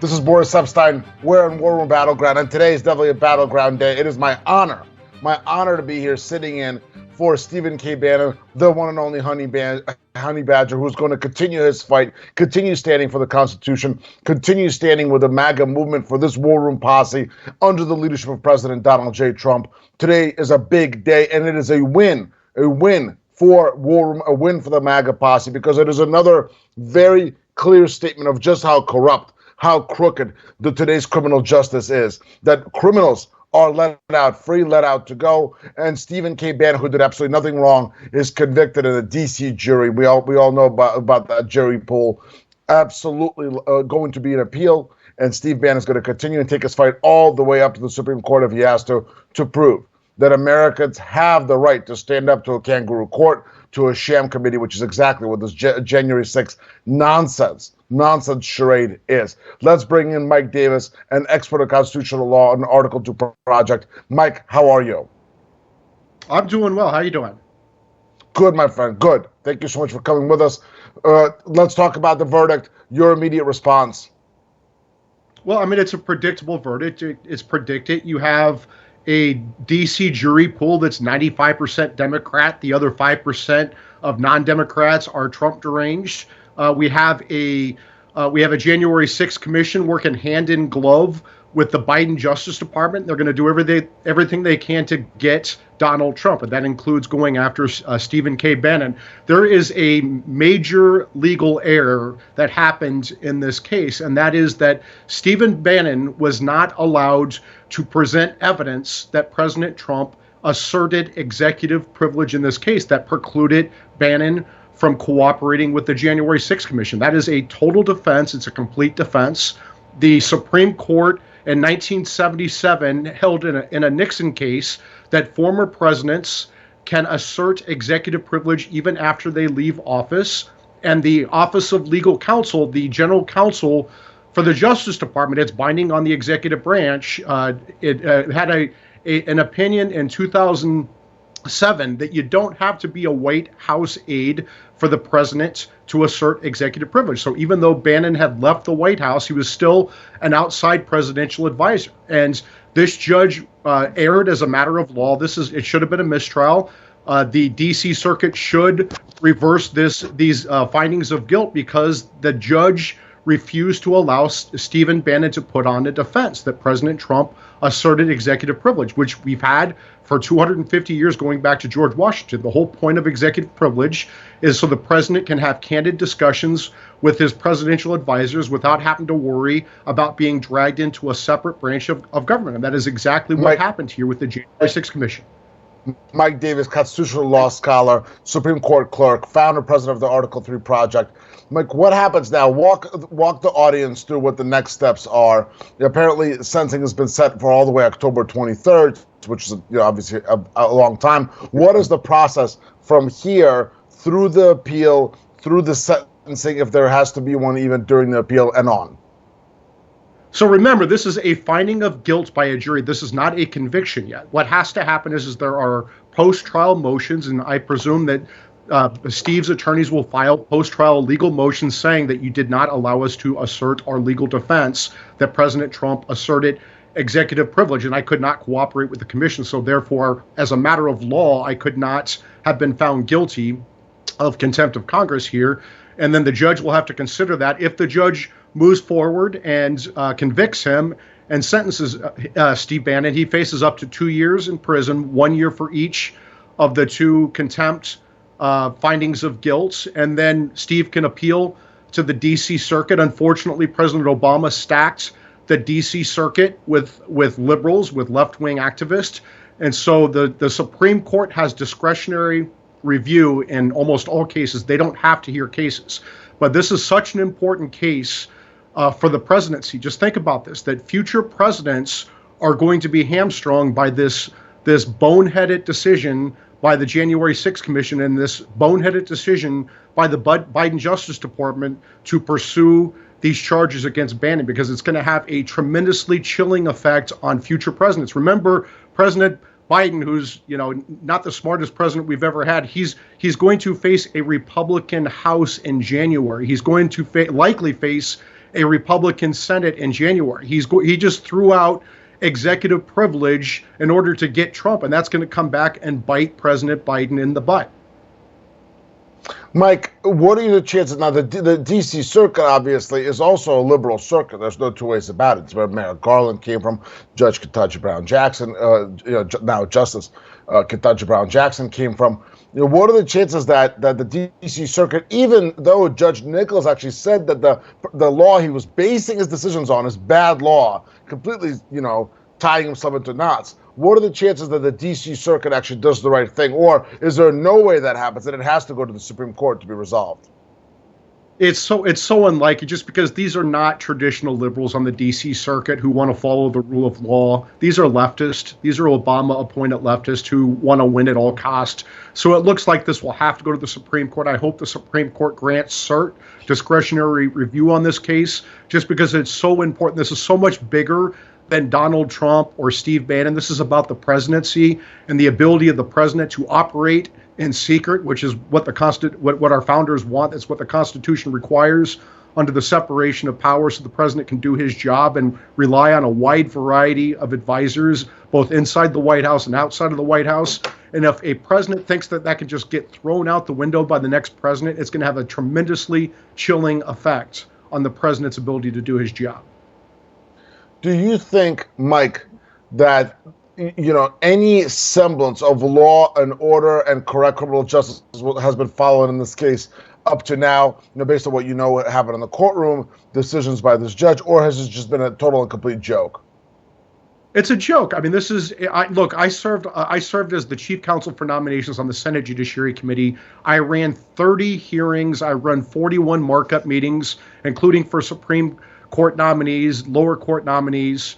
This is Boris Epshteyn. We're in War Room Battleground, and today is definitely a Battleground day. It is my honor to be here sitting in for Stephen K. Bannon, the one and only honey badger, who's going to continue his fight, continue standing for the Constitution, continue standing with the MAGA movement for this War Room posse under the leadership of President Donald J. Trump. Today is a big day, and it is a win for War Room, a win for the MAGA posse, because it is another very clear statement of just how corrupt, how crooked today's criminal justice is. That criminals are let out, free, let out to go, and Stephen K. Bannon, who did absolutely nothing wrong, is convicted in a D.C. jury. We all know about that jury pool. Absolutely going to be an appeal, and Steve Bannon is going to continue and take his fight all the way up to the Supreme Court if he has to prove that Americans have the right to stand up to a kangaroo court, to a sham committee, which is exactly what this January 6th nonsense charade is. Let's bring in Mike Davis, an expert on constitutional law and Article 2 project. Mike, how are you? I'm doing well. How are you doing? Good, my friend. Good. Thank you so much for coming with us. Let's talk about the verdict. Your immediate response. Well, I mean, it's a predictable verdict. It's predicted. You have a D.C. jury pool that's 95% Democrat. The other 5% of non-Democrats are Trump deranged. We have a January 6th commission working hand in glove with the Biden Justice Department. They're going to do everything they can to get Donald Trump, and that includes going after Stephen K. Bannon. There is a major legal error that happened in this case, and that is that Stephen Bannon was not allowed to present evidence that President Trump asserted executive privilege in this case that precluded Bannon from cooperating with the January 6th Commission. That is a total defense. It's a complete defense. The Supreme Court in 1977 held in a Nixon case that former presidents can assert executive privilege even after they leave office. And the Office of Legal Counsel, the General Counsel for the Justice Department, it's binding on the executive branch. It had an opinion in 2007 that you don't have to be a White House aide for the president to assert executive privilege. So even though Bannon had left the White House, he was still an outside presidential advisor. And this judge erred as a matter of law. It should have been a mistrial. The D.C. Circuit should reverse these findings of guilt because the judge refused to allow Stephen Bannon to put on a defense that President Trump asserted executive privilege, which we've had for 250 years going back to George Washington. The whole point of executive privilege is so the president can have candid discussions with his presidential advisors without having to worry about being dragged into a separate branch of government. And that is exactly what happened here with the January 6th Commission. Mike Davis, constitutional law scholar, Supreme Court clerk, founder, president of the Article 3 project. Mike, what happens now? Walk the audience through what the next steps are. Apparently, sentencing has been set for all the way October 23rd, which is obviously a long time. What is the process from here through the appeal, through the sentencing, if there has to be one even during the appeal and on? So remember, this is a finding of guilt by a jury. This is not a conviction yet. What has to happen is there are post-trial motions, and I presume that Steve's attorneys will file post-trial legal motions saying that you did not allow us to assert our legal defense that President Trump asserted executive privilege, and I could not cooperate with the commission. So therefore, as a matter of law, I could not have been found guilty of contempt of Congress here. And then the judge will have to consider that. If the judge moves forward and convicts him and sentences Steve Bannon, he faces up to 2 years in prison, 1 year for each of the two contempt findings of guilt. And then Steve can appeal to the D.C. Circuit. Unfortunately, President Obama stacked the D.C. Circuit with liberals, with left-wing activists. And so the Supreme Court has discretionary review in almost all cases. They don't have to hear cases. But this is such an important case for the presidency. Just think about this, that future presidents are going to be hamstrung by this boneheaded decision by the January 6th Commission and this boneheaded decision by the Biden Justice Department to pursue these charges against Bannon, because it's going to have a tremendously chilling effect on future presidents. Remember, President Biden, who's not the smartest president we've ever had, he's going to face a Republican House in January. He's going to likely face a Republican Senate in January. He just threw out executive privilege in order to get Trump, and that's going to come back and bite President Biden in the butt. Mike, what are the chances? Now, the D.C. Circuit, obviously, is also a liberal circuit. There's no two ways about it. It's where Merrick Garland came from, Judge Ketanji Brown Jackson, now Justice Ketanji Brown Jackson came from. What are the chances that the D.C. Circuit, even though Judge Nichols actually said that the law he was basing his decisions on is bad law, completely, tying himself into knots, what are the chances that the D.C. Circuit actually does the right thing? Or is there no way that happens and it has to go to the Supreme Court to be resolved? It's so unlikely, just because these are not traditional liberals on the D.C. Circuit who want to follow the rule of law. These are leftists. These are Obama-appointed leftists who want to win at all costs. So it looks like this will have to go to the Supreme Court. I hope the Supreme Court grants cert, discretionary review on this case, just because it's so important. This is so much bigger than Donald Trump or Steve Bannon. This is about the presidency and the ability of the president to operate in secret, which is what what our founders want. That's what the Constitution requires, under the separation of powers, so the president can do his job and rely on a wide variety of advisors, both inside the White House and outside of the White House. And if a president thinks that can just get thrown out the window by the next president, it's going to have a tremendously chilling effect on the president's ability to do his job. Do you think, Mike, that any semblance of law and order and correct criminal justice has been followed in this case up to now, based on what what happened in the courtroom, decisions by this judge, or has it just been a total and complete joke? It's a joke. I mean, I served as the chief counsel for nominations on the Senate Judiciary Committee. I ran 30 hearings. I run 41 markup meetings, including for Supreme Court nominees, lower court nominees.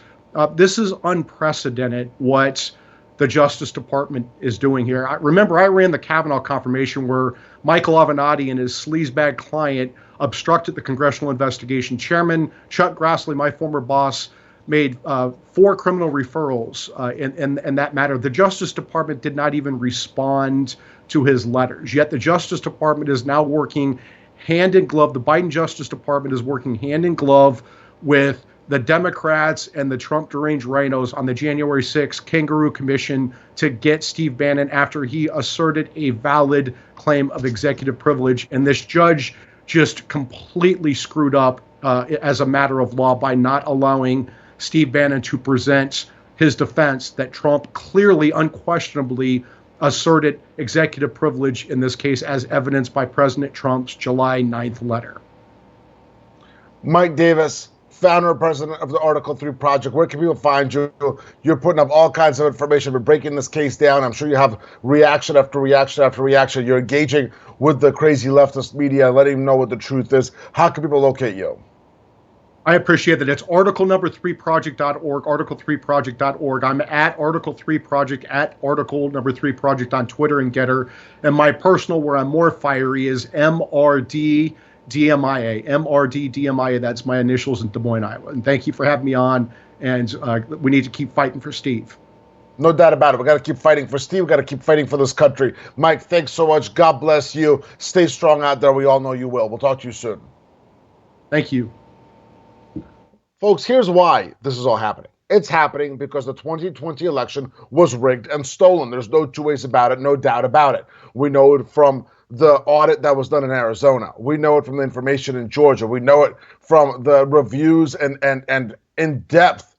This is unprecedented what the Justice Department is doing here. I ran the Kavanaugh confirmation where Michael Avenatti and his sleazebag client obstructed the congressional investigation. Chairman Chuck Grassley, my former boss, made 4 criminal referrals in that matter. The Justice Department did not even respond to his letters. Yet the Justice Department is now working hand in glove. The Biden Justice Department is working hand in glove with the Democrats and the Trump deranged rhinos on the January 6th Kangaroo Commission to get Steve Bannon after he asserted a valid claim of executive privilege. And this judge just completely screwed up as a matter of law by not allowing Steve Bannon to present his defense that Trump clearly, unquestionably asserted executive privilege in this case, as evidenced by President Trump's July 9th letter. Mike Davis, founder and president of the Article 3 Project. Where can people find you? You're putting up all kinds of information. We're breaking this case down. I'm sure you have reaction after reaction after reaction. You're engaging with the crazy leftist media, letting them know what the truth is. How can people locate you? I appreciate that. It's article3project.org, article3project.org. I'm at Article3Project, at Article3Project on Twitter and Getter. And my personal, where I'm more fiery, is MRDDMIA. MRDDMIA, that's my initials in Des Moines, Iowa. And thank you for having me on. And we need to keep fighting for Steve. No doubt about it. We got to keep fighting for Steve. We got to keep fighting for this country. Mike, thanks so much. God bless you. Stay strong out there. We all know you will. We'll talk to you soon. Thank you. Folks, here's why this is all happening. It's happening because the 2020 election was rigged and stolen. There's no two ways about it, no doubt about it. We know it from the audit that was done in Arizona. We know it from the information in Georgia. We know it from the reviews and in-depth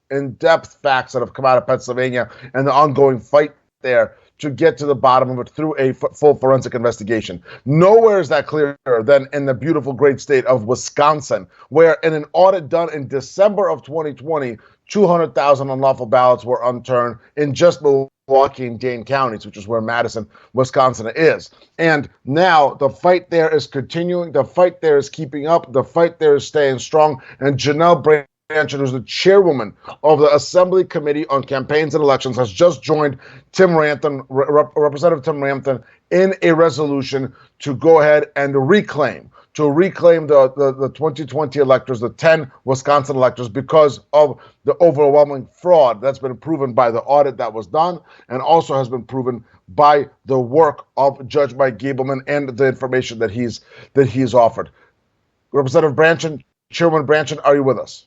facts that have come out of Pennsylvania and the ongoing fight there to get to the bottom of it through a full forensic investigation. Nowhere is that clearer than in the beautiful great state of Wisconsin, where in an audit done in December of 2020, 200,000 unlawful ballots were unturned in just Milwaukee and Dane counties, which is where Madison, Wisconsin is. And now the fight there is continuing. The fight there is keeping up. The fight there is staying strong. And Janel Brandtjen, who's the chairwoman of the Assembly Committee on Campaigns and Elections, has just joined Representative Tim Ramthun in a resolution to go ahead and reclaim the 2020 electors, the 10 Wisconsin electors, because of the overwhelming fraud that's been proven by the audit that was done and also has been proven by the work of Judge Mike Gableman and the information that he's offered. Representative Brandtjen, Chairwoman Brandtjen, are you with us?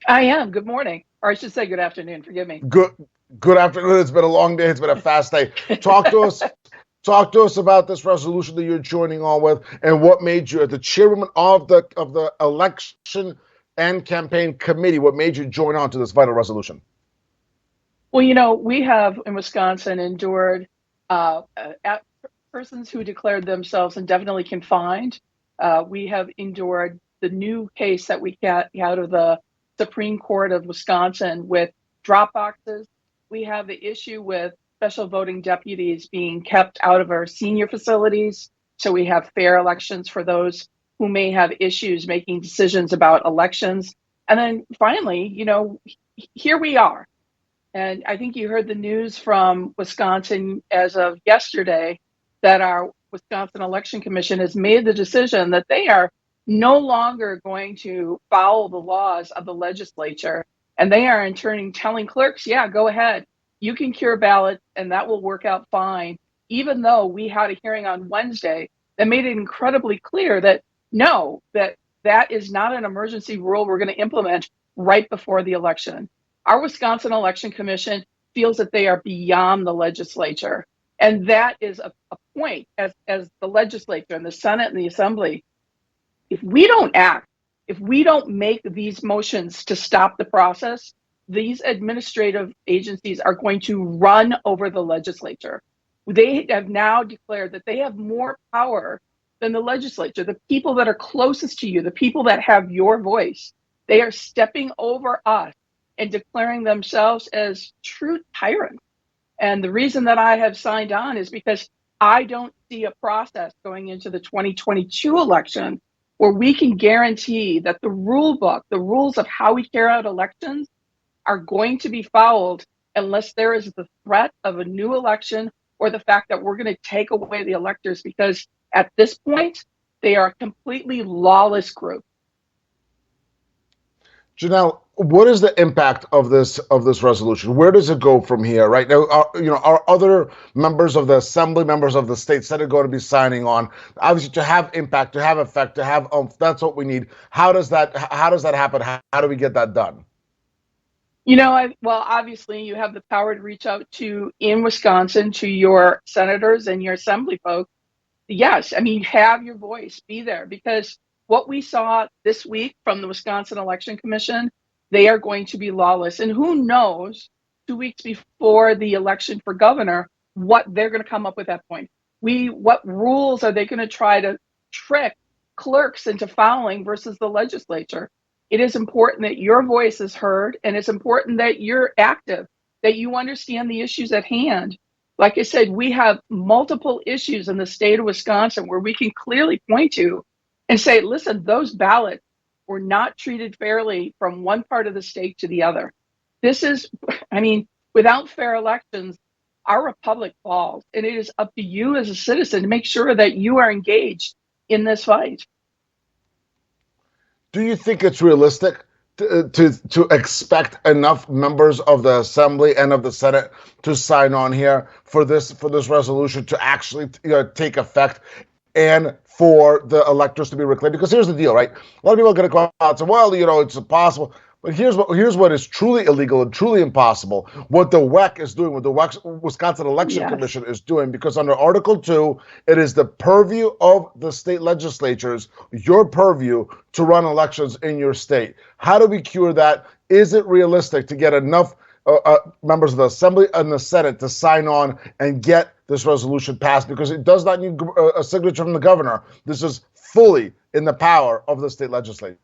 I am. Good morning. Or I should say good afternoon. Forgive me. Good afternoon. It's been a long day. It's been a fast day. Talk to us about this resolution that you're joining on with, and what made you, as the chairwoman of the election and campaign committee, what made you join on to this vital resolution? Well, we have in Wisconsin endured persons who declared themselves indefinitely confined. We have endured the new case that we got out of the Supreme Court of Wisconsin with drop boxes. We have the issue with special voting deputies being kept out of our senior facilities, so we have fair elections for those who may have issues making decisions about elections. And then finally, here we are. And I think you heard the news from Wisconsin as of yesterday that our Wisconsin Election Commission has made the decision that they are no longer going to follow the laws of the legislature. And they are in turn telling clerks, yeah, go ahead. You can cure ballots and that will work out fine. Even though we had a hearing on Wednesday that made it incredibly clear that no, that is not an emergency rule we're going to implement right before the election. Our Wisconsin Election Commission feels that they are beyond the legislature. And that is a point as the legislature and the Senate and the Assembly. If we don't act, if we don't make these motions to stop the process, these administrative agencies are going to run over the legislature. They have now declared that they have more power than the legislature. The people that are closest to you, the people that have your voice, they are stepping over us and declaring themselves as true tyrants. And the reason that I have signed on is because I don't see a process going into the 2022 election where we can guarantee that the rule book, the rules of how we carry out elections are going to be followed unless there is the threat of a new election or the fact that we're going to take away the electors, because at this point, they are a completely lawless group. Janel, what is the impact of this resolution? Where does it go from here? Right now, are other members of the Assembly, members of the state Senate going to be signing on? Obviously, to have impact, to have effect, to have that's what we need. How does that happen? How do we get that done? Well, obviously, you have the power to reach out in Wisconsin to your senators and your Assembly folks. Yes, have your voice, be there, because what we saw this week from the Wisconsin Election Commission, they are going to be lawless. And who knows, 2 weeks before the election for governor, what they're going to come up with at that point. What rules are they going to try to trick clerks into following versus the legislature? It is important that your voice is heard, and it's important that you're active, that you understand the issues at hand. Like I said, we have multiple issues in the state of Wisconsin where we can clearly point to and say, listen, those ballots were not treated fairly from one part of the state to the other. Without fair elections, our republic falls, and it is up to you as a citizen to make sure that you are engaged in this fight. Do you think it's realistic to expect enough members of the Assembly and of the Senate to sign on here for this resolution to actually take effect, and for the electors to be reclaimed? Because here's the deal, right? A lot of people are going to go out and say, well, it's impossible. But here's what is truly illegal and truly impossible. What the WEC is doing, what the Wisconsin Election Commission is doing, because under Article 2, it is the purview of the state legislatures, your purview, to run elections in your state. How do we cure that? Is it realistic to get enough members of the Assembly and the Senate to sign on and get this resolution passed? Because it does not need a signature from the governor. This is fully in the power of the state legislature.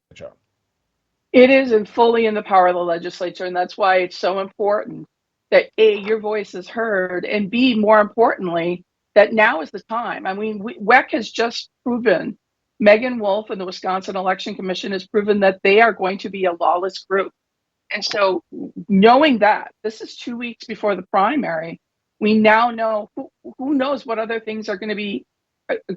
It is fully in the power of the legislature, and that's why it's so important that A, your voice is heard, and B, more importantly, that now is the time. WEC has just proven, Megan Wolf and the Wisconsin Election Commission has proven that they are going to be a lawless group. And so knowing that, this is 2 weeks before the primary, we now know who knows what other things are going to be,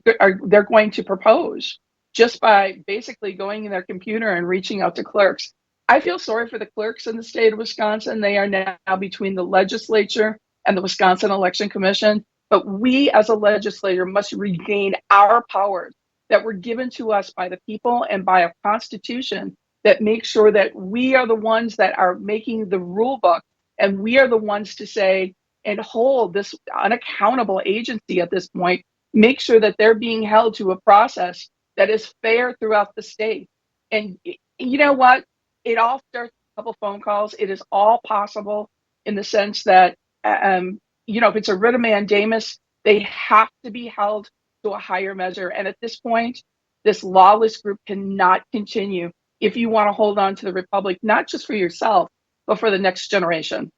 they're going to propose, just by basically going in their computer and reaching out to clerks. I feel sorry for the clerks in the state of Wisconsin. They are now between the legislature and the Wisconsin Election Commission. But we as a legislator must regain our powers that were given to us by the people and by a constitution that makes sure that we are the ones that are making the rule book, and we are the ones to say and hold this unaccountable agency at this point, make sure that they're being held to a process that is fair throughout the state. And you know what? It all starts with a couple phone calls. It is all possible in the sense that, if it's a writ of mandamus, they have to be held to a higher measure. And at this point, this lawless group cannot continue if you want to hold on to the republic, not just for yourself, but for the next generation.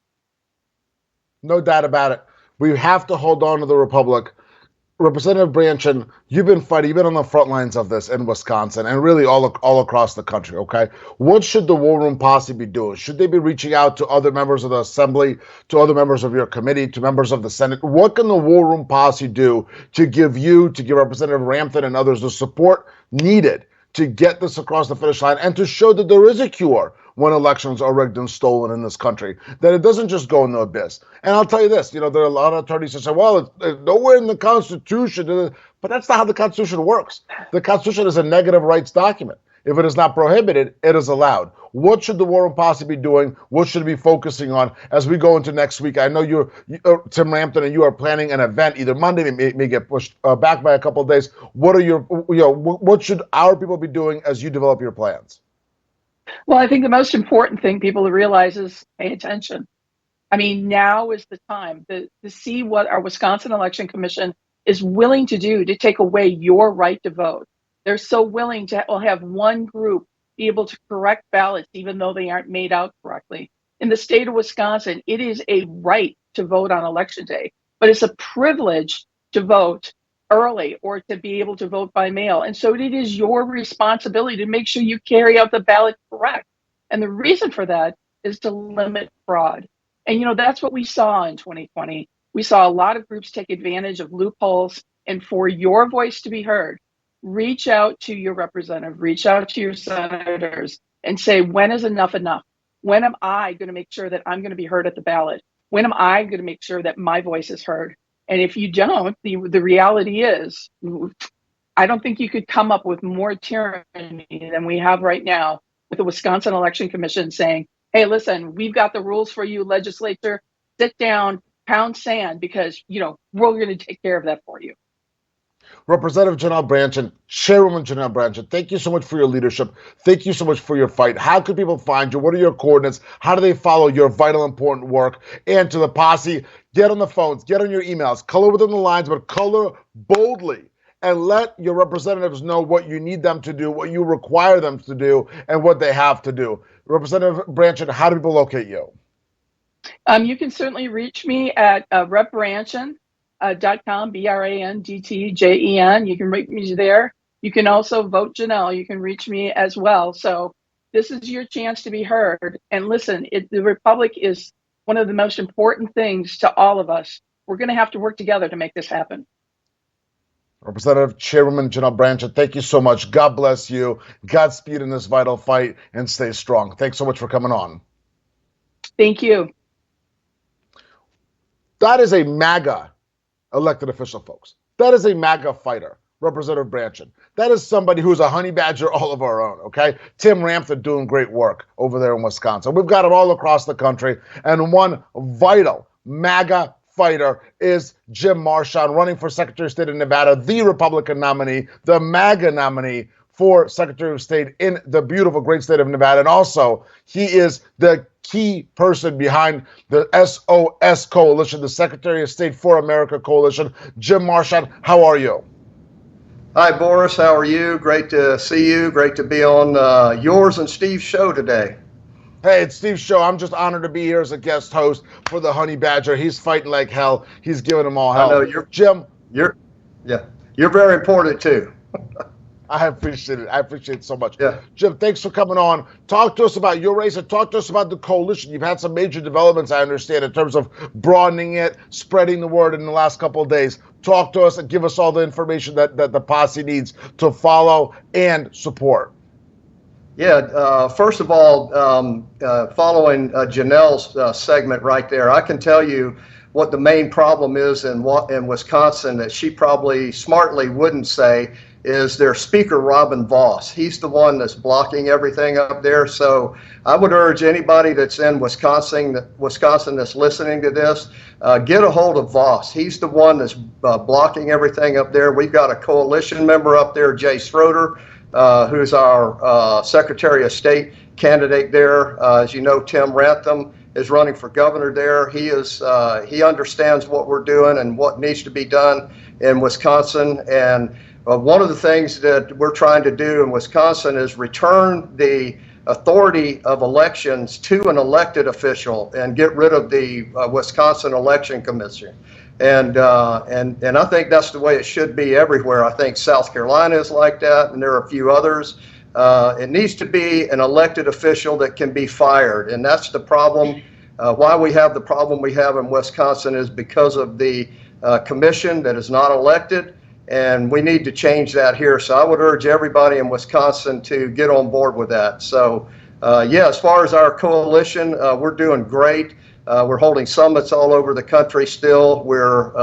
No doubt about it. We have to hold on to the republic. Representative Brandtjen, you've been fighting, you've been on the front lines of this in Wisconsin and really all across the country, okay? What should the War Room Posse be doing? Should they be reaching out to other members of the Assembly, to other members of your committee, to members of the Senate? What can the War Room Posse do to give Representative Rampton and others the support needed to get this across the finish line and to show that there is a cure when elections are rigged and stolen in this country, that it doesn't just go in the abyss? And I'll tell you this, there are a lot of attorneys that say, well, it's nowhere in the Constitution, but that's not how the Constitution works. The Constitution is a negative rights document. If it is not prohibited, it is allowed. What should the War Room Posse be doing? What should it be focusing on as we go into next week? I know Tim Rampton, and you are planning an event either Monday, may get pushed back by a couple of days. What are what should our people be doing as you develop your plans? Well, I think the most important thing people to realize is pay attention. I mean, now is the time to see what our Wisconsin Election Commission is willing to do to take away your right to vote. They're so willing to have one group be able to correct ballots, even though they aren't made out correctly. In the state of Wisconsin, it is a right to vote on election day, but it's a privilege to vote early or to be able to vote by mail. And so it is your responsibility to make sure you carry out the ballot correct. And the reason for that is to limit fraud. And, that's what we saw in 2020. We saw a lot of groups take advantage of loopholes. And for your voice to be heard, reach out to your representative, reach out to your senators and say, when is enough enough? When am I going to make sure that I'm going to be heard at the ballot? When am I going to make sure that my voice is heard? And if you don't, the reality is, I don't think you could come up with more tyranny than we have right now with the Wisconsin Election Commission saying, hey, listen, we've got the rules for you, legislature, sit down, pound sand, because, we're going to take care of that for you. Representative Janel Brandtjen, Chairwoman Janel Brandtjen, thank you so much for your leadership. Thank you so much for your fight. How can people find you? What are your coordinates? How do they follow your vital, important work? And to the posse, get on the phones, get on your emails, color within the lines, but color boldly. And let your representatives know what you need them to do, what you require them to do, and what they have to do. Representative Brandtjen, how do people locate you? You can certainly reach me at repbrandtjen.com, BRANDTJEN. You can reach me there. You can also vote Janel. You can reach me as well. So this is your chance to be heard. And listen, the Republic is one of the most important things to all of us. We're going to have to work together to make this happen. Representative Chairwoman Janel Brandtjen, thank you so much. God bless you. Godspeed in this vital fight, and stay strong. Thanks so much for coming on. Thank you. That is a MAGA elected official, folks. That is a MAGA fighter, Representative Brandtjen. That is somebody who's a honey badger all of our own, okay? Tim Rampton doing great work over there in Wisconsin. We've got them all across the country, and one vital MAGA fighter is Jim Marchant, running for Secretary of State of Nevada, the Republican nominee, the MAGA nominee for Secretary of State in the beautiful, great state of Nevada. And also, he is the key person behind the SOS Coalition, the Secretary of State for America Coalition. Jim Marchant, how are you? Hi, Boris. How are you? Great to see you. Great to be on yours and Steve's show today. Hey, it's Steve's show. I'm just honored to be here as a guest host for the Honey Badger. He's fighting like hell. He's giving them all hell. I know Jim. You're very important too. I appreciate it. I appreciate it so much. Yeah. Jim, thanks for coming on. Talk to us about your race and talk to us about the coalition. You've had some major developments, I understand, in terms of broadening it, spreading the word in the last couple of days. Talk to us and give us all the information that the posse needs to follow and support. Yeah, first of all, following Janelle's segment right there, I can tell you what the main problem is in Wisconsin that she probably smartly wouldn't say, is their speaker, Robin Voss. He's the one that's blocking everything up there. So I would urge anybody that's in Wisconsin that's listening to this, get a hold of Voss. He's the one that's blocking everything up there. We've got a coalition member up there, Jay Schroeder, who's our Secretary of State candidate there. As you know, Tim Rantham is running for governor there. He understands what we're doing and what needs to be done in Wisconsin. And one of the things that we're trying to do in Wisconsin is return the authority of elections to an elected official and get rid of the Wisconsin Election Commission. And I think that's the way it should be everywhere. I think South Carolina is like that, and there are a few others. It needs to be an elected official that can be fired, and that's the problem. Why we have the problem we have in Wisconsin is because of the commission that is not elected, and we need to change that here. So I would urge everybody in Wisconsin to get on board with that. So yeah, as far as our coalition, we're doing great. We're holding summits all over the country still. We've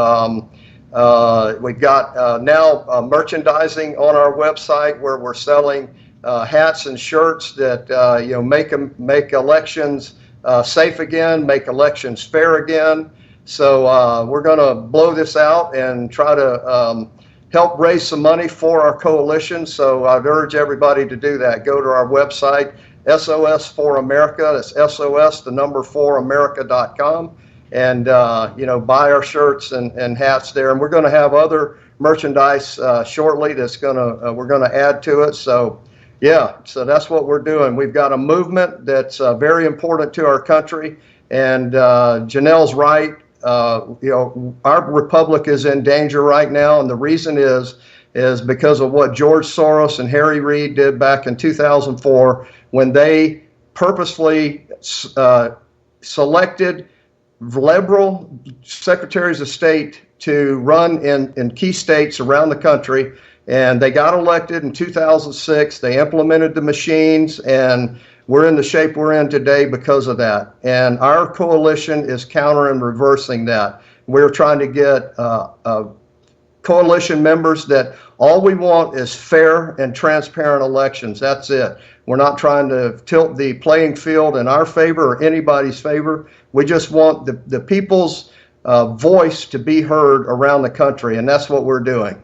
got now merchandising on our website where we're selling hats and shirts that make elections safe again, make elections fair again. So we're going to blow this out and try to help raise some money for our coalition. So I'd urge everybody to do that. Go to our website, SOS for America. That's SOS, the number 4America.com, and buy our shirts and hats there. And we're going to have other merchandise shortly that's we're going to add to it. So yeah, so that's what we're doing. We've got a movement that's very important to our country, and Janel's right. Our republic is in danger right now, and the reason is because of what George Soros and Harry Reid did back in 2004 when they purposefully selected liberal secretaries of state to run in key states around the country. And they got elected in 2006. They implemented the machines, and we're in the shape we're in today because of that. And our coalition is counter and reversing that. We're trying to get coalition members that all we want is fair and transparent elections. That's it. We're not trying to tilt the playing field in our favor or anybody's favor. We just want the people's voice to be heard around the country, and that's what we're doing.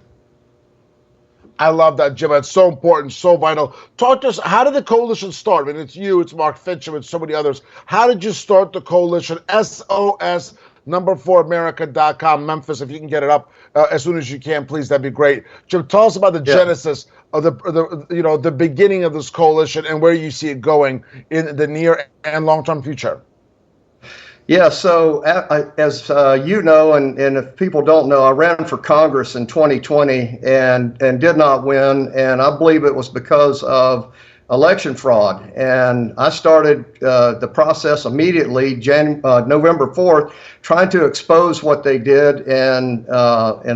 I love that, Jim. It's so important, so vital. Talk to us, how did the coalition start? I mean, it's you, it's Mark Fincham, and so many others. How did you start the coalition? SOS, number 4America.com. Memphis, if you can get it up as soon as you can, please, that'd be great. Jim, tell us about the genesis of the beginning of this coalition and where you see it going in the near and long-term future. Yeah, so as you know, and if people don't know, I ran for Congress in 2020 and did not win, and I believe it was because of election fraud. And I started the process immediately, November 4th, trying to expose what they did and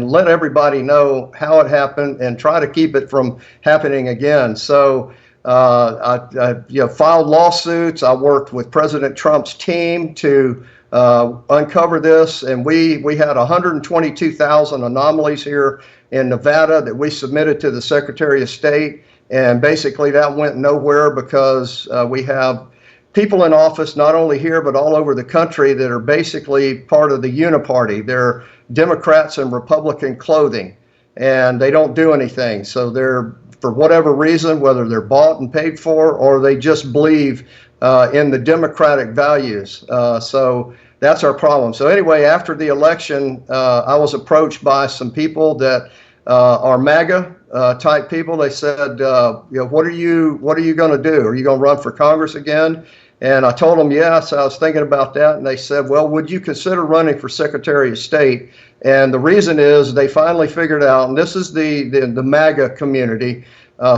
let everybody know how it happened and try to keep it from happening again. So I filed lawsuits. I worked with President Trump's team to uncover this, and we had 122,000 anomalies here in Nevada that we submitted to the Secretary of State, and basically that went nowhere because we have people in office not only here but all over the country that are basically part of the uniparty. They're Democrats in Republican clothing, and they don't do anything. So they're, for whatever reason, whether they're bought and paid for or they just believe in the democratic values. So that's our problem. So anyway, after the election, I was approached by some people that are MAGA type people. They said, what are you going to do? Are you going to run for Congress again? And I told them, yes, I was thinking about that. And they said, well, would you consider running for Secretary of State? And the reason is they finally figured out, and this is the MAGA community,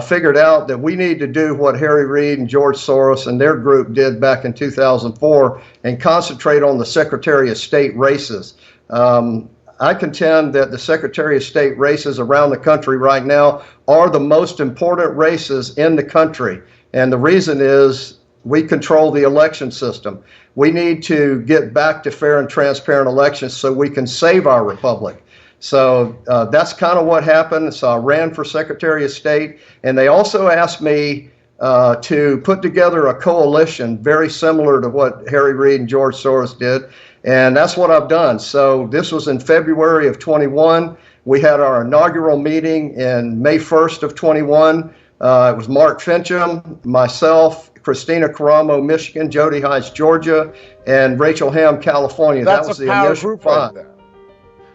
figured out that we need to do what Harry Reid and George Soros and their group did back in 2004 and concentrate on the Secretary of State races. I contend that the Secretary of State races around the country right now are the most important races in the country. And the reason is we control the election system. We need to get back to fair and transparent elections so we can save our republic. So that's kind of what happened. So I ran for Secretary of State, and they also asked me to put together a coalition very similar to what Harry Reid and George Soros did, and that's what I've done. So this was in February of 21. We had our inaugural meeting in May 1st of 21. It was Mark Fincham, myself, Christina Caramo, Michigan, Jody Heights, Georgia, and Rachel Ham, California. That's that was a the power initial group right there.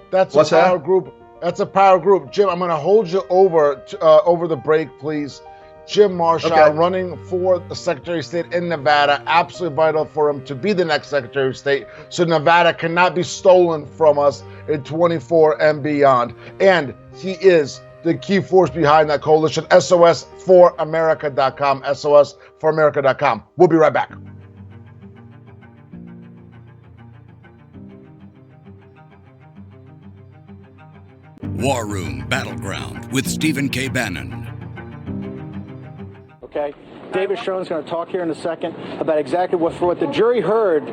That's a power group. That's a power group. Jim, I'm going to hold you over over the break, please. Jim Marchant, running for the Secretary of State in Nevada. Absolutely vital for him to be the next Secretary of State, so Nevada cannot be stolen from us in 24 and beyond. And he is the key force behind that coalition. SOS4America.com. SOS4America.com. We'll be right back. War Room Battleground with Stephen K. Bannon. Okay, David Schoen's going to talk here in a second about exactly what the jury heard.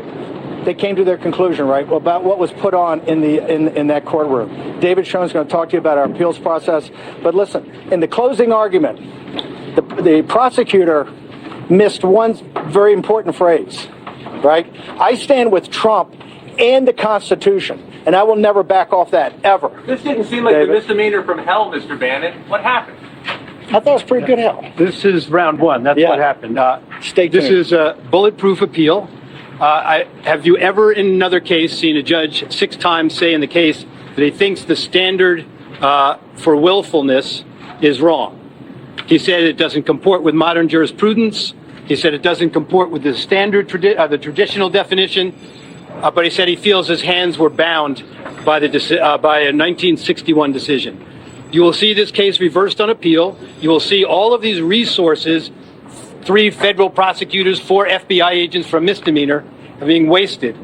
They came to their conclusion, right, about what was put on in that courtroom. David Schoen's going to talk to you about our appeals process. But listen, in the closing argument, the prosecutor missed one very important phrase, right? I stand with Trump and the Constitution, and I will never back off that, ever. This didn't seem like a misdemeanor from hell, Mr. Bannon. What happened? I thought it was pretty good hell. This is round one. That's what happened. Stay tuned. This is a bulletproof appeal. Have you ever in another case seen a judge 6 times say in the case that he thinks the standard for willfulness is wrong? He said it doesn't comport with modern jurisprudence. He said it doesn't comport with the standard, the traditional definition. But he said he feels his hands were bound by a 1961 decision. You will see this case reversed on appeal. You will see all of these resources, 3 federal prosecutors, 4 FBI agents for misdemeanor, are being wasted.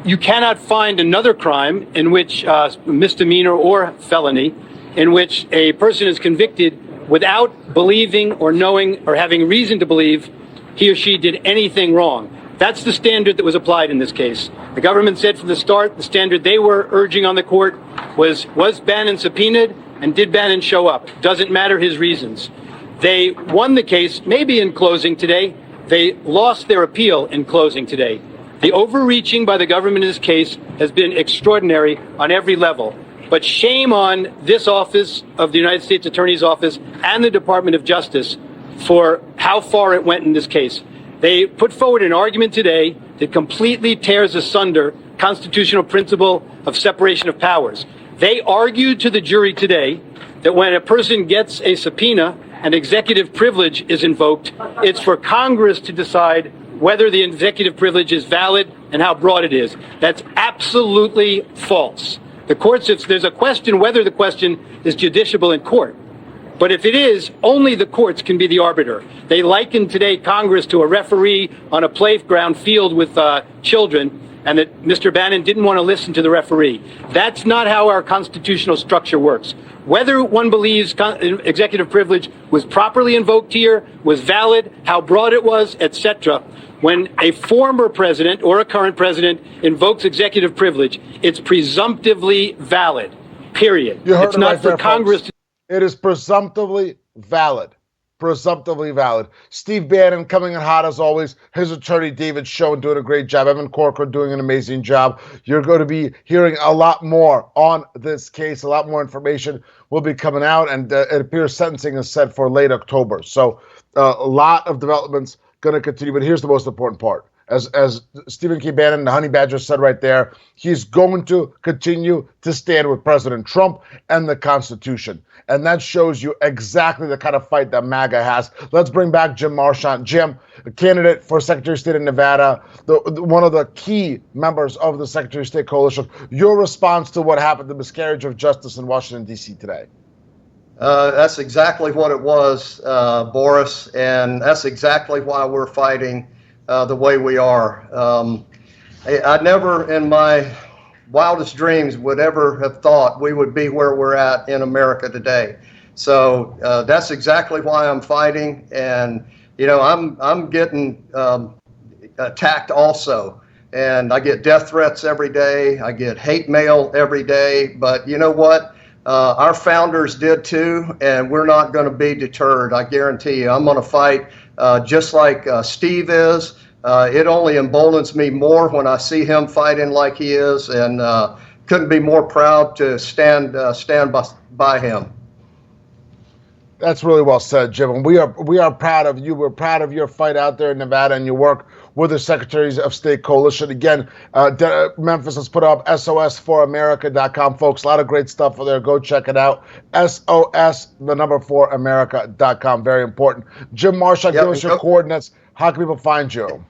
You cannot find another crime in which misdemeanor or felony, in which a person is convicted without believing or knowing or having reason to believe he or she did anything wrong. That's the standard that was applied in this case. The government said from the start the standard they were urging on the court was Bannon subpoenaed and did Bannon show up? Doesn't matter his reasons. They won the case, maybe in closing today. They lost their appeal in closing today. The overreaching by the government in this case has been extraordinary on every level. But shame on this office of the United States Attorney's Office and the Department of Justice for how far it went in this case. They put forward an argument today that completely tears asunder constitutional principle of separation of powers. They argued to the jury today that when a person gets a subpoena and executive privilege is invoked, it's for Congress to decide whether the executive privilege is valid and how broad it is. That's absolutely false. The courts, if there's a question whether the question is justiciable in court, but if it is, only the courts can be the arbiter. They likened today Congress to a referee on a playground field with children, and that Mr. Bannon didn't want to listen to the referee. That's not how our constitutional structure works. Whether one believes executive privilege was properly invoked here, was valid, how broad it was, etc., when a former president or a current president invokes executive privilege, it's presumptively valid, period. It's not for Congress to... It is presumptively valid. Presumptively valid. Steve Bannon coming in hot as always. His attorney, David Schoen, doing a great job. Evan Corcoran doing an amazing job. You're going to be hearing a lot more on this case. A lot more information will be coming out, and it appears sentencing is set for late October. So a lot of developments going to continue. But here's the most important part. As Stephen K. Bannon, the Honey Badger, said right there, he's going to continue to stand with President Trump and the Constitution. And that shows you exactly the kind of fight that MAGA has. Let's bring back Jim Marchant. Jim, a candidate for Secretary of State in Nevada, one of the key members of the Secretary of State coalition. Your response to what happened, the miscarriage of justice in Washington, D.C. today? That's exactly what it was, Boris, and that's exactly why we're fighting the way we are. I never in my wildest dreams would ever have thought we would be where we're at in America today. So that's exactly why I'm fighting, and you know I'm getting attacked also. and I get death threats every day. I get hate mail every day. But you know what? Our founders did too, and we're not going to be deterred. I guarantee you. I'm going to fight just like Steve is. It only emboldens me more when I see him fighting like he is, and couldn't be more proud to stand by him. That's really well said, Jim. And we are proud of you. We're proud of your fight out there in Nevada and your work with the Secretaries of State Coalition. Again, Memphis has put up SOS4America.com, folks. A lot of great stuff there. Go check it out. SOS4America.com. Very important. Jim Marchant, give us your coordinates. How can people find you?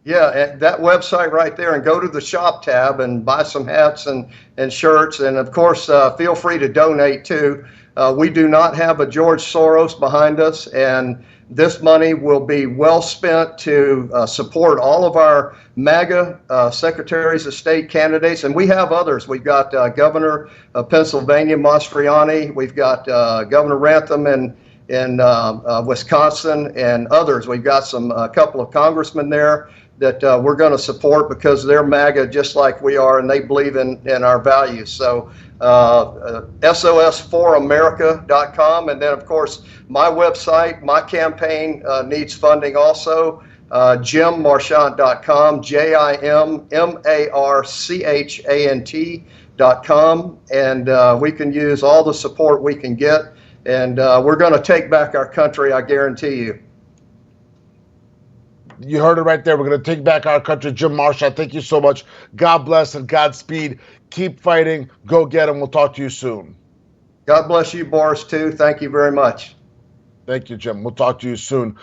Yeah, that website right there, and go to the shop tab and buy some hats and shirts. And of course, feel free to donate too. We do not have a George Soros behind us, and this money will be well spent to support all of our MAGA Secretaries of State candidates, and we have others. We've got Governor of Pennsylvania, Mastriani. We've got Governor Rantham in Wisconsin, and others. We've got a couple of congressmen there that we're going to support because they're MAGA just like we are, and they believe in our values. So SOS4America.com, and then of course my website, my campaign needs funding also. JimMarchant.com, JimMarchant.com, and we can use all the support we can get, and we're going to take back our country, I guarantee you. You heard it right there. We're going to take back our country. Jim Marchant, thank you so much. God bless and Godspeed. Keep fighting. Go get them. We'll talk to you soon. God bless you, Boris, too. Thank you very much. Thank you, Jim. We'll talk to you soon.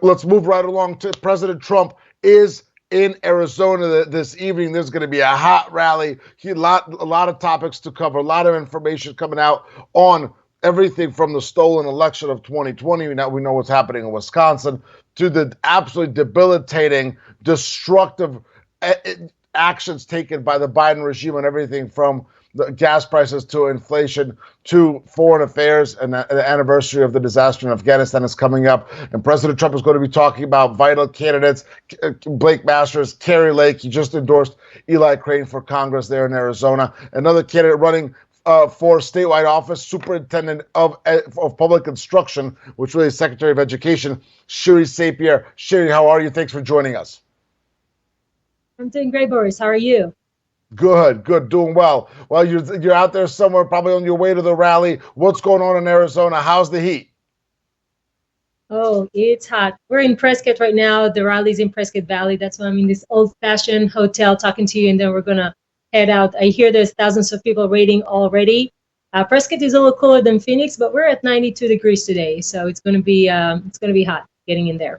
Let's move right along to President Trump is in Arizona this evening. There's going to be a hot rally. A lot of topics to cover, a lot of information coming out on everything from the stolen election of 2020. Now we know what's happening in Wisconsin, to the absolutely debilitating, destructive actions taken by the Biden regime on everything from the gas prices to inflation to foreign affairs. And the anniversary of the disaster in Afghanistan is coming up. And President Trump is going to be talking about vital candidates, Blake Masters, Kari Lake. He just endorsed Eli Crane for Congress there in Arizona. Another candidate running for statewide office, Superintendent of Public Instruction, which really is Secretary of Education, Shiry Sapir. Shiry, how are you? Thanks for joining us. I'm doing great, Boris. How are you? Good, doing well. Well, you're out there somewhere, probably on your way to the rally. What's going on in Arizona? How's the heat? Oh, it's hot. We're in Prescott right now. The rally's in Prescott Valley. That's why I'm in this old-fashioned hotel talking to you, and then we're gonna head out. I hear there's thousands of people waiting already. Prescott is a little cooler than Phoenix, but we're at 92 degrees today, so it's gonna be hot getting in there.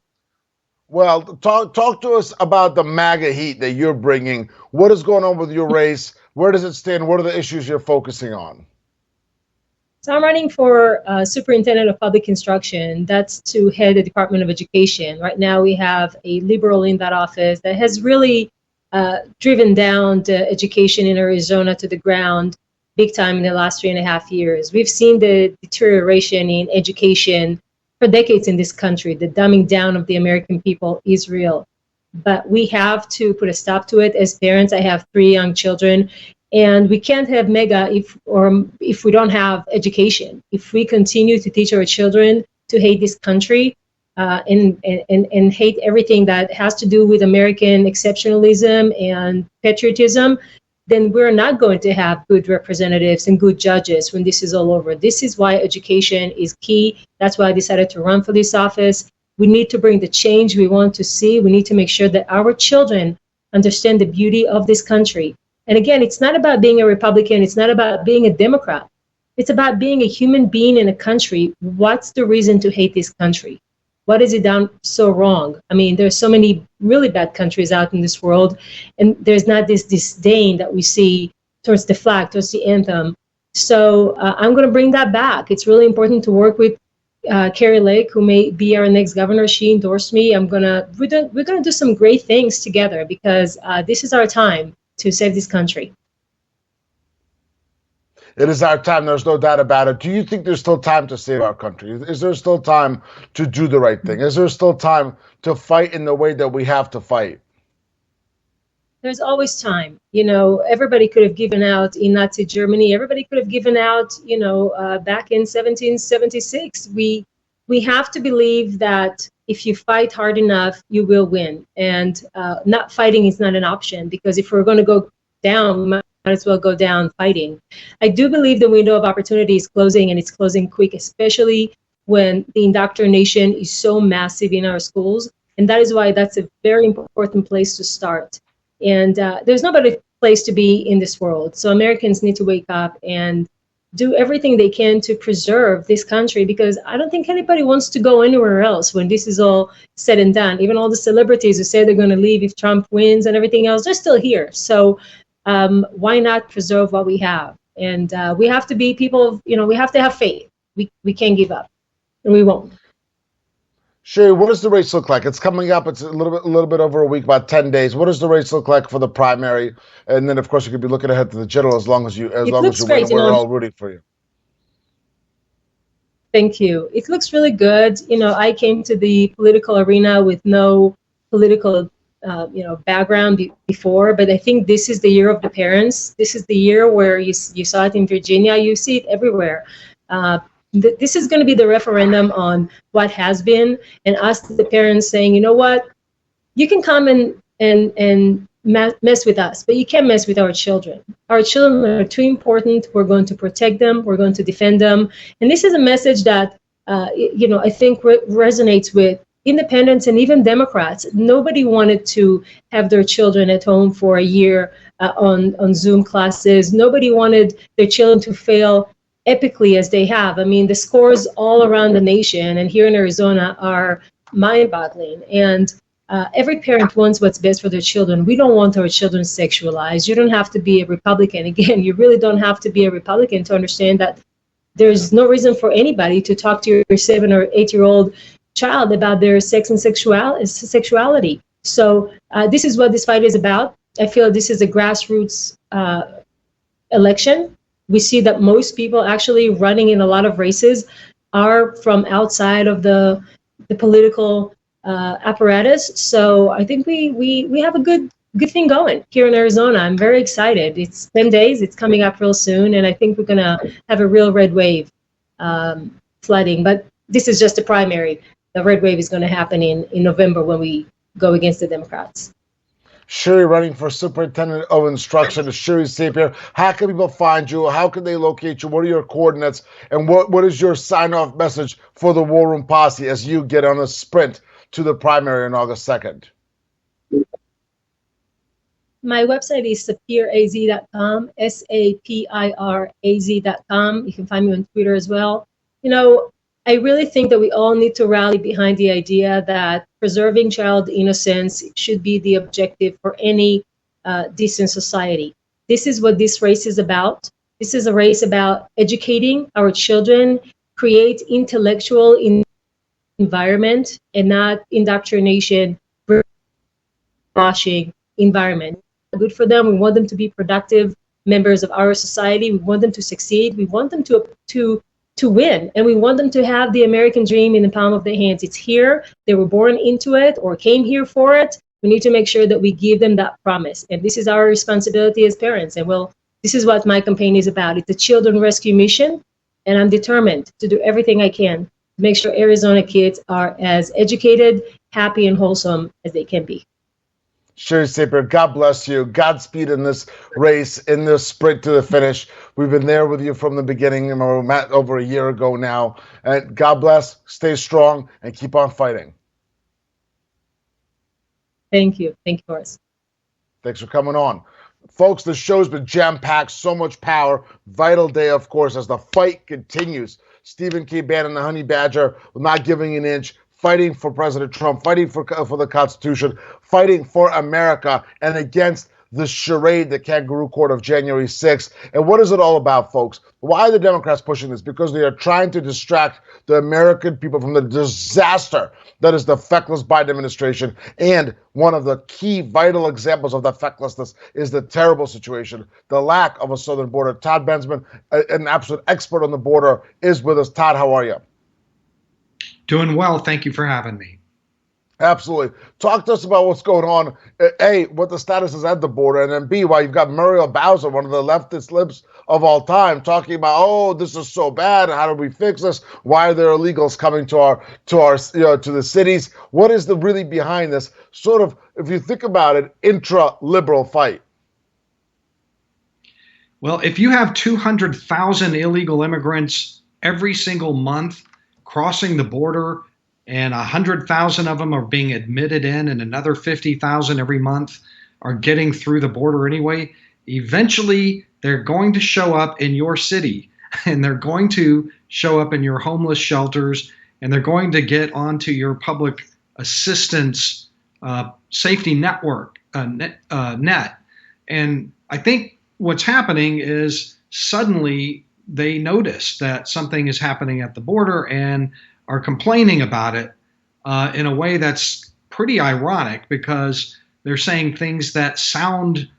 Well, talk to us about the MAGA heat that you're bringing. What is going on with your race? Where does it stand? What are the issues you're focusing on? So I'm running for Superintendent of Public Instruction. That's to head the Department of Education. Right now we have a liberal in that office that has really driven down the education in Arizona to the ground big time in the last 3.5 years. We've seen the deterioration in education for decades in this country. The dumbing down of the American people is real. But we have to put a stop to it. As parents, I have 3 young children, and we can't have mega if we don't have education. If we continue to teach our children to hate this country and hate everything that has to do with American exceptionalism and patriotism, then we're not going to have good representatives and good judges when this is all over. This is why education is key. That's why I decided to run for this office. We need to bring the change we want to see. We need to make sure that our children understand the beauty of this country. And again, it's not about being a Republican. It's not about being a Democrat. It's about being a human being in a country. What's the reason to hate this country? What is it done so wrong? I mean, there's so many really bad countries out in this world, and there's not this disdain that we see towards the flag, towards the anthem. So I'm going to bring that back. It's really important to work with Kari Lake, who may be our next governor. She endorsed me. We're gonna do some great things together because this is our time to save this country. It is our time. There's no doubt about it. Do you think there's still time to save our country? Is there still time to do the right thing? Is there still time to fight in the way that we have to fight? There's always time. You know, everybody could have given out in Nazi Germany. Everybody could have given out, you know, back in 1776. We have to believe that if you fight hard enough, you will win. And not fighting is not an option, because if we're going to go down, we might as well go down fighting. I do believe the window of opportunity is closing, and it's closing quick, especially when the indoctrination is so massive in our schools. And that is why that's a very important place to start. And there's no better place to be in this world. So Americans need to wake up and do everything they can to preserve this country, because I don't think anybody wants to go anywhere else when this is all said and done. Even all the celebrities who say they're going to leave if Trump wins and everything else, they're still here. So why not preserve what we have? And we have to be people of, you know, we have to have faith. We can't give up, and we won't. Shiry, what does the race look like? It's coming up. It's a little bit over a week, about 10 days. What does the race look like for the primary? And then, of course, you could be looking ahead to the general as long as you win. We're all rooting for you. Thank you. It looks really good. You know, I came to the political arena with no political, background before, but I think this is the year of the parents. This is the year where you saw it in Virginia. You see it everywhere. This is going to be the referendum on what has been, and us, the parents, saying, you know what, you can come and mess with us, but you can't mess with our children. Our children are too important. We're going to protect them. We're going to defend them. And this is a message that, I think resonates with independents and even Democrats. Nobody wanted to have their children at home for a year on Zoom classes. Nobody wanted their children to fail epically as they have. I mean, the scores all around the nation and here in Arizona are mind-boggling. And every parent wants what's best for their children. We don't want our children sexualized. You don't have to be a Republican. Again, you really don't have to be a Republican to understand that there's no reason for anybody to talk to your 7 or 8-year-old child about their sex and sexuality. So this is what this fight is about. I feel this is a grassroots election. We see that most people actually running in a lot of races are from outside of the political apparatus. So I think we have a good thing going here in Arizona. I'm very excited. It's 10 days. It's coming up real soon, and I think we're gonna have a real red wave flooding. But this is just a primary. The red wave is going to happen in November when we go against the Democrats. Shiry running for Superintendent of Instruction. Shiry Sapir. How can people find you? How can they locate you? What are your coordinates? And what is your sign-off message for the War Room Posse as you get on a sprint to the primary on August 2nd? My website is sapiraz.com, SAPIRAZ.com. You can find me on Twitter as well. You know, I really think that we all need to rally behind the idea that preserving child innocence should be the objective for any decent society. This is what this race is about. This is a race about educating our children, create intellectual environment, and not indoctrination, brainwashing environment. Good for them. We want them to be productive members of our society. We want them to succeed. We want them to win, and we want them to have the American dream in the palm of their hands. It's here. They were born into it or came here for it. We need to make sure that we give them that promise, and this is our responsibility as parents. And well, this is what my campaign is about. It's a children rescue mission, and I'm determined to do everything I can to make sure Arizona kids are as educated, happy, and wholesome as they can be. Shiry Sapir, God bless you. Godspeed in this race, in this sprint to the finish. We've been there with you from the beginning, and we met over a year ago now. And God bless, stay strong, and keep on fighting. Thank you. Thank you, Boris. Thanks for coming on. Folks, the show's been jam-packed, so much power. Vital day, of course, as the fight continues. Stephen K. Bannon, the Honey Badger, not giving an inch, fighting for President Trump, fighting for the Constitution, fighting for America, and against the charade, the kangaroo court of January 6th. And what is it all about, folks? Why are the Democrats pushing this? Because they are trying to distract the American people from the disaster that is the feckless Biden administration. And one of the key vital examples of that fecklessness is the terrible situation, the lack of a southern border. Todd Bensman, an absolute expert on the border, is with us. Todd, how are you? Doing well. Thank you for having me. Absolutely. Talk to us about what's going on. A, what the status is at the border, and then B, why you've got Muriel Bowser, one of the leftist libs of all time, talking about, oh, this is so bad. How do we fix this? Why are there illegals coming to the cities? What is the really behind this sort of, if you think about it, intra-liberal fight? Well, if you have 200,000 illegal immigrants every single month crossing the border, and 100,000 of them are being admitted in, and another 50,000 every month are getting through the border anyway, eventually they're going to show up in your city, and they're going to show up in your homeless shelters, and they're going to get onto your public assistance safety network net. And I think what's happening is suddenly they notice that something is happening at the border and are complaining about it in a way that's pretty ironic, because they're saying things that sound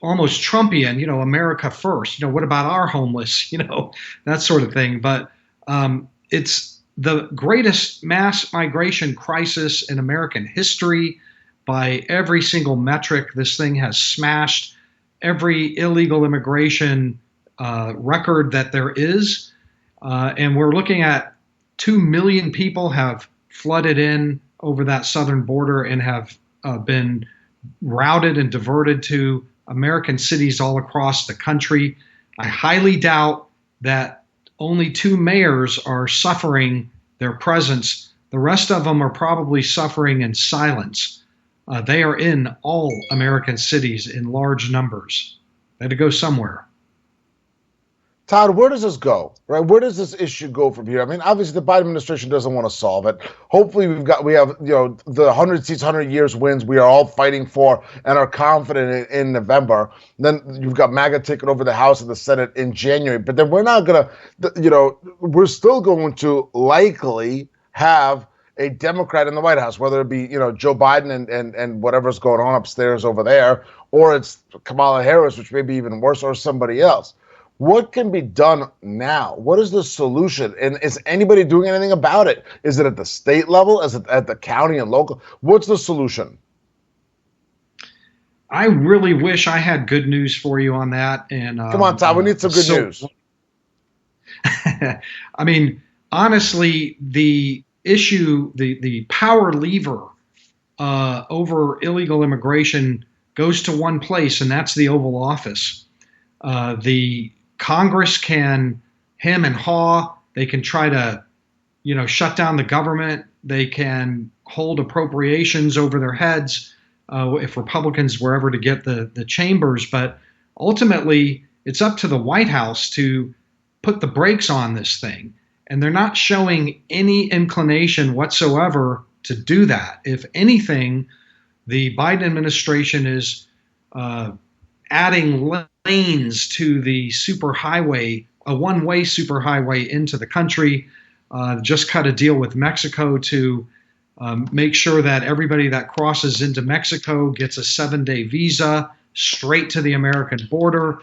almost Trumpian, America first, what about our homeless, that sort of thing. But it's the greatest mass migration crisis in American history by every single metric. This thing has smashed every illegal immigration record that there is. And we're looking at 2 million people have flooded in over that southern border and have been routed and diverted to American cities all across the country. I highly doubt that only 2 mayors are suffering their presence. The rest of them are probably suffering in silence. They are in all American cities in large numbers. They had to go somewhere. Todd, where does this go? Right? Where does this issue go from here? I mean, obviously the Biden administration doesn't want to solve it. Hopefully we have the 100 seats, 100 years wins we are all fighting for and are confident in November. Then you've got MAGA taking over the House and the Senate in January. But then we're not going to, we're still going to likely have a Democrat in the White House, whether it be, Joe Biden and whatever's going on upstairs over there, or it's Kamala Harris, which may be even worse, or somebody else. What can be done now? What is the solution? And is anybody doing anything about it? Is it at the state level? Is it at the county and local? What's the solution? I really wish I had good news for you on that. And come on, Todd, we need some good news. I mean, honestly, the issue, the power lever over illegal immigration goes to one place, and that's the Oval Office. The Congress can hem and haw. They can try to, shut down the government. They can hold appropriations over their heads if Republicans were ever to get the chambers. But ultimately, it's up to the White House to put the brakes on this thing. And they're not showing any inclination whatsoever to do that. If anything, the Biden administration is adding lanes to the superhighway, a one-way superhighway into the country. Just cut a deal with Mexico to make sure that everybody that crosses into Mexico gets a 7-day visa straight to the American border.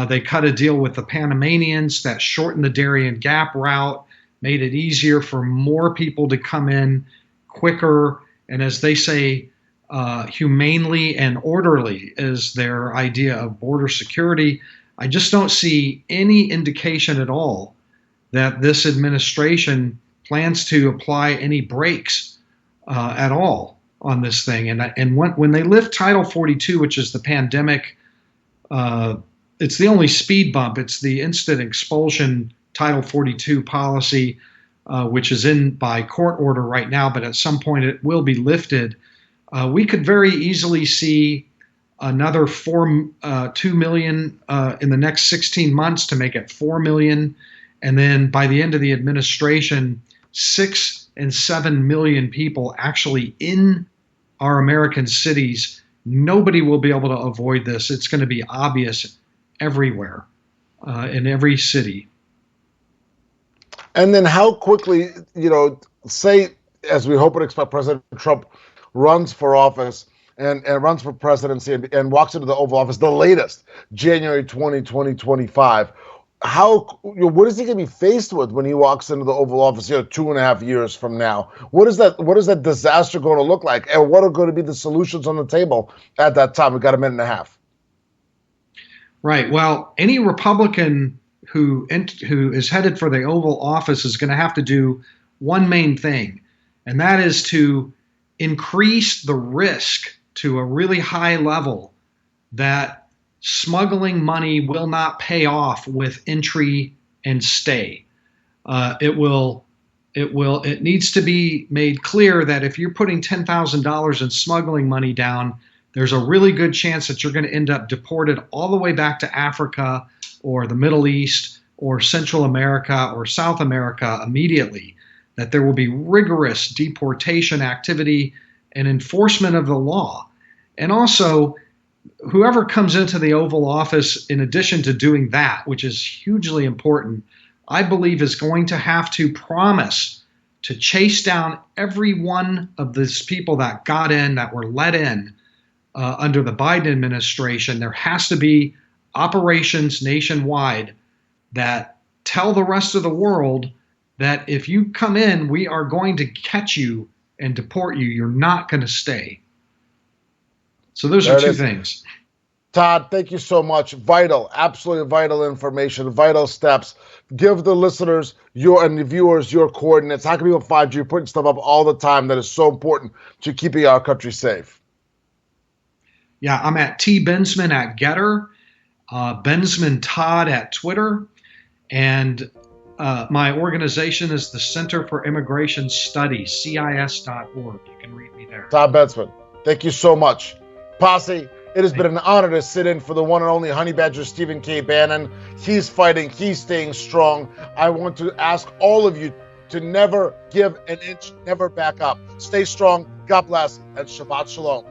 They cut a deal with the Panamanians that shortened the Darien Gap route, made it easier for more people to come in quicker, and as they say, humanely and orderly is their idea of border security. I just don't see any indication at all that this administration plans to apply any brakes at all on this thing. And when they lift Title 42, which is the pandemic, it's the only speed bump. It's the instant expulsion Title 42 policy, which is in by court order right now, but at some point it will be lifted. We could very easily see another 2 million in the next 16 months to make it 4 million. And then by the end of the administration, 6 and 7 million people actually in our American cities. Nobody will be able to avoid this. It's going to be obvious everywhere, in every city. And then how quickly, say, as we hope and expect, President Trump runs for office and runs for presidency and walks into the Oval Office, the latest, January 2025. what is he going to be faced with when he walks into the Oval Office 2.5 years from now? What is that disaster going to look like, and what are going to be the solutions on the table at that time? We've got a minute and a half. Right. Well, any Republican who is headed for the Oval Office is going to have to do one main thing, and that is to increase the risk to a really high level that smuggling money will not pay off with entry and stay. It needs to be made clear that if you're putting $10,000 in smuggling money down, there's a really good chance that you're going to end up deported all the way back to Africa or the Middle East or Central America or South America immediately, that there will be rigorous deportation activity and enforcement of the law. And also, whoever comes into the Oval Office, in addition to doing that, which is hugely important, I believe is going to have to promise to chase down every one of these people that got in, that were let in under the Biden administration. There has to be operations nationwide that tell the rest of the world that if you come in, we are going to catch you and deport you. You're not going to stay. So those are two things. Todd, thank you so much. Vital, absolutely vital information, vital steps. Give the listeners and the viewers your coordinates. How can people find you? You're putting stuff up all the time that is so important to keeping our country safe. Yeah, I'm at T. Bensman at Getter, Bensman Todd at Twitter, and my organization is the Center for Immigration Studies, CIS.org. You can read me there. Todd Bensman, thank you so much. Posse, it has been an honor to sit in for the one and only Honey Badger, Stephen K. Bannon. He's fighting. He's staying strong. I want to ask all of you to never give an inch, never back up. Stay strong. God bless, and Shabbat Shalom.